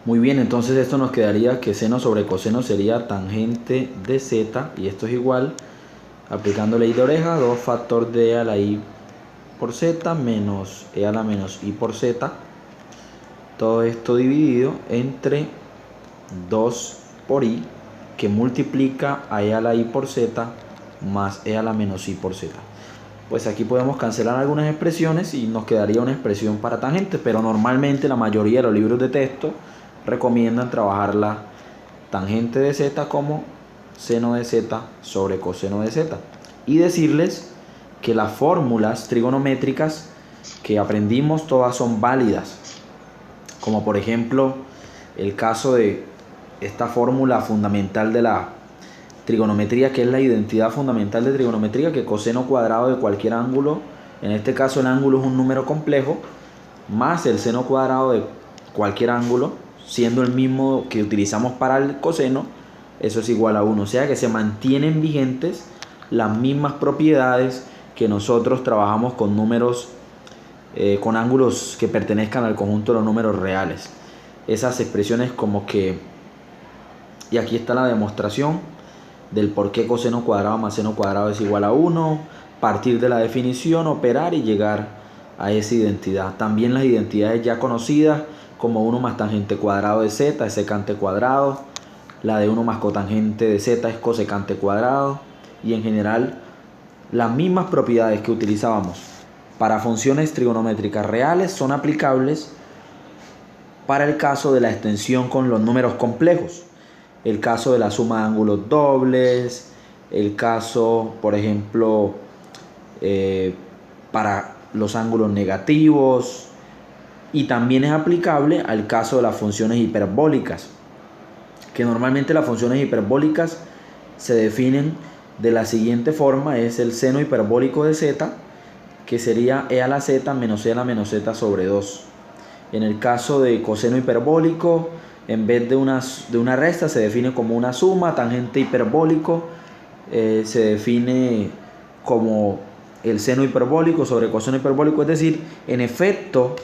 Muy bien, entonces esto nos quedaría que seno sobre coseno sería tangente de z, y esto es igual, aplicando ley de oreja, 2 factor de e a la i por z menos e a la menos i por z. Todo esto dividido entre 2 por i, que multiplica a e a la i por z más e a la menos i por z. Pues aquí podemos cancelar algunas expresiones y nos quedaría una expresión para tangente, pero normalmente la mayoría de los libros de texto recomiendan trabajar la tangente de z como seno de z sobre coseno de z, y decirles que las fórmulas trigonométricas que aprendimos todas son válidas, como por ejemplo el caso de esta fórmula fundamental de la trigonometría, que es la identidad fundamental de trigonometría, que coseno cuadrado de cualquier ángulo, en este caso el ángulo es un número complejo, más el seno cuadrado de cualquier ángulo, siendo el mismo que utilizamos para el coseno, eso es igual a 1. O sea que se mantienen vigentes las mismas propiedades que nosotros trabajamos con números, con ángulos que pertenezcan al conjunto de los números reales. Esas expresiones como que, y aquí está la demostración del por qué coseno cuadrado más seno cuadrado es igual a 1, partir de la definición, operar y llegar a esa identidad. También las identidades ya conocidas, como 1 más tangente cuadrado de z es secante cuadrado, la de 1 más cotangente de z es cosecante cuadrado, y en general las mismas propiedades que utilizábamos para funciones trigonométricas reales son aplicables para el caso de la extensión con los números complejos, el caso de la suma de ángulos dobles, el caso, por ejemplo, para los ángulos negativos, y también es aplicable al caso de las funciones hiperbólicas, que normalmente las funciones hiperbólicas se definen de la siguiente forma: es el seno hiperbólico de z, que sería e a la z menos e a la menos z sobre 2. En el caso de coseno hiperbólico, en vez de una resta se define como una suma. Tangente hiperbólico se define como el seno hiperbólico sobre coseno hiperbólico, es decir, en efecto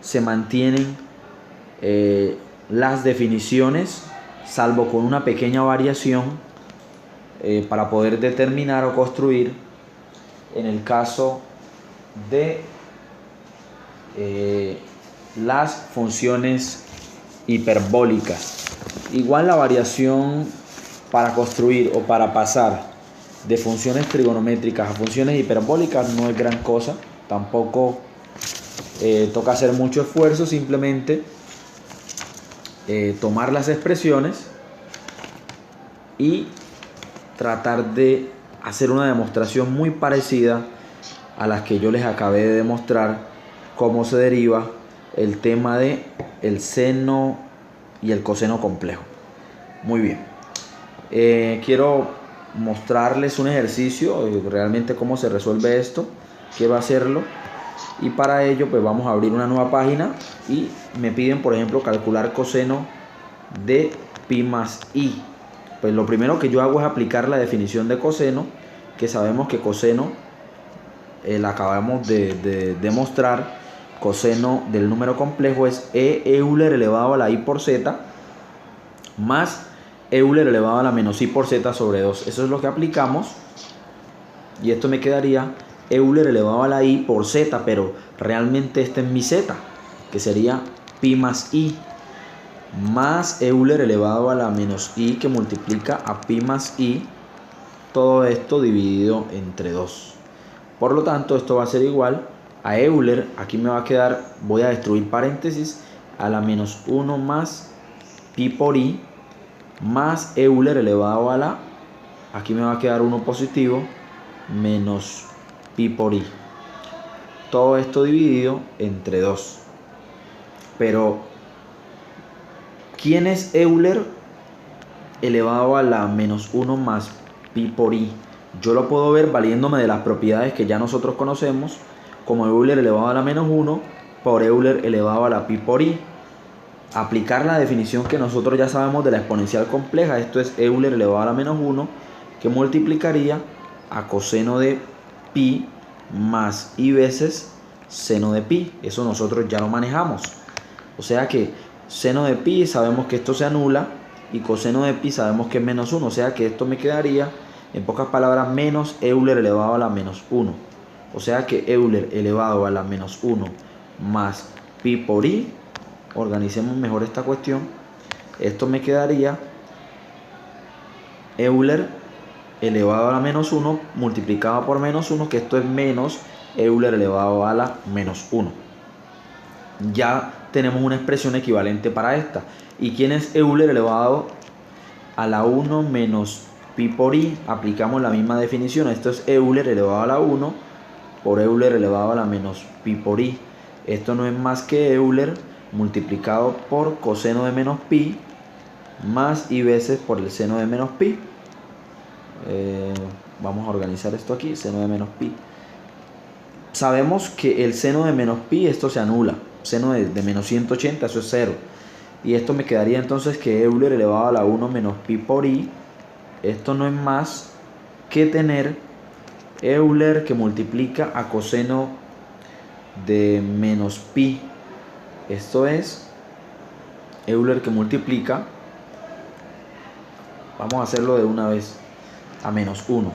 se mantienen las definiciones, salvo con una pequeña variación para poder determinar o construir en el caso de las funciones hiperbólicas. Igual la variación para construir o para pasar de funciones trigonométricas a funciones hiperbólicas no es gran cosa, tampoco toca hacer mucho esfuerzo, simplemente tomar las expresiones y tratar de hacer una demostración muy parecida a las que yo les acabé de demostrar, cómo se deriva el tema de el seno y el coseno complejo. Muy bien, quiero mostrarles un ejercicio, realmente cómo se resuelve esto. Quiero hacerlo, y para ello pues vamos a abrir una nueva página y me piden, por ejemplo, calcular coseno de pi más i. Pues lo primero que yo hago es aplicar la definición de coseno, que sabemos que coseno, la acabamos de demostrar, coseno del número complejo es e Euler elevado a la i por z más Euler elevado a la menos i por z sobre 2. Eso es lo que aplicamos, y esto me quedaría Euler elevado a la i por z, pero realmente este es mi z, que sería pi más i, más Euler elevado a la menos i, que multiplica a pi más i, todo esto dividido entre 2. Por lo tanto, esto va a ser igual a Euler, aquí me va a quedar, voy a destruir paréntesis, a la menos 1 más pi por i, más Euler elevado a la, aquí me va a quedar 1 positivo, menos pi por i. Todo esto dividido entre 2. Pero, ¿quién es Euler elevado a la menos 1 más pi por i? Yo lo puedo ver valiéndome de las propiedades que ya nosotros conocemos, como Euler elevado a la menos 1 por Euler elevado a la pi por i. Aplicar la definición que nosotros ya sabemos de la exponencial compleja, esto es Euler elevado a la menos 1, que multiplicaría a coseno de pi más i veces seno de pi. Eso nosotros ya lo manejamos. O sea que Seno de pi sabemos que esto se anula y coseno de pi sabemos que es menos 1, o sea que esto me quedaría, en pocas palabras, menos Euler elevado a la menos 1. O sea que Euler elevado a la menos 1 más pi por i, organicemos mejor esta cuestión, esto me quedaría Euler elevado a la menos 1 multiplicado por menos 1, que esto es menos Euler elevado a la menos 1. Ya tenemos una expresión equivalente para esta. ¿Y quién es Euler elevado a la 1 menos pi por i? Aplicamos la misma definición. Esto es Euler elevado a la 1 por Euler elevado a la menos pi por i. Esto no es más que Euler multiplicado por coseno de menos pi más i veces por el seno de menos pi. Vamos a organizar esto aquí, seno de menos pi. Sabemos que el seno de menos pi, esto se anula. Seno de menos 180, eso es 0. Y esto me quedaría entonces que Euler elevado a la 1 menos pi por i. Esto no es más que tener Euler que multiplica a coseno de menos pi. Esto es Euler que multiplica, vamos a hacerlo de una vez, a menos 1.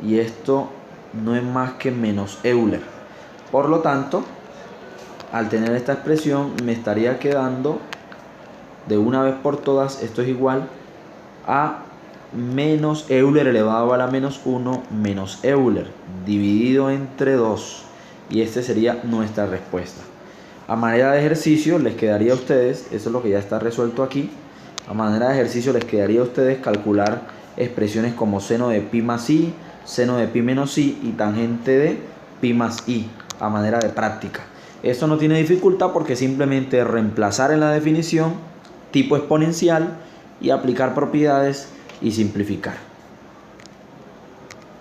Y esto no es más que menos Euler. Por lo tanto, al tener esta expresión me estaría quedando de una vez por todas, esto es igual a menos Euler elevado a la menos 1 menos Euler dividido entre 2. Y este sería nuestra respuesta. A manera de ejercicio les quedaría a ustedes, eso es lo que ya está resuelto aquí, a manera de ejercicio les quedaría a ustedes calcular expresiones como seno de pi más i, seno de pi menos i y tangente de pi más i, a manera de práctica. Esto no tiene dificultad porque simplemente reemplazar en la definición tipo exponencial y aplicar propiedades y simplificar.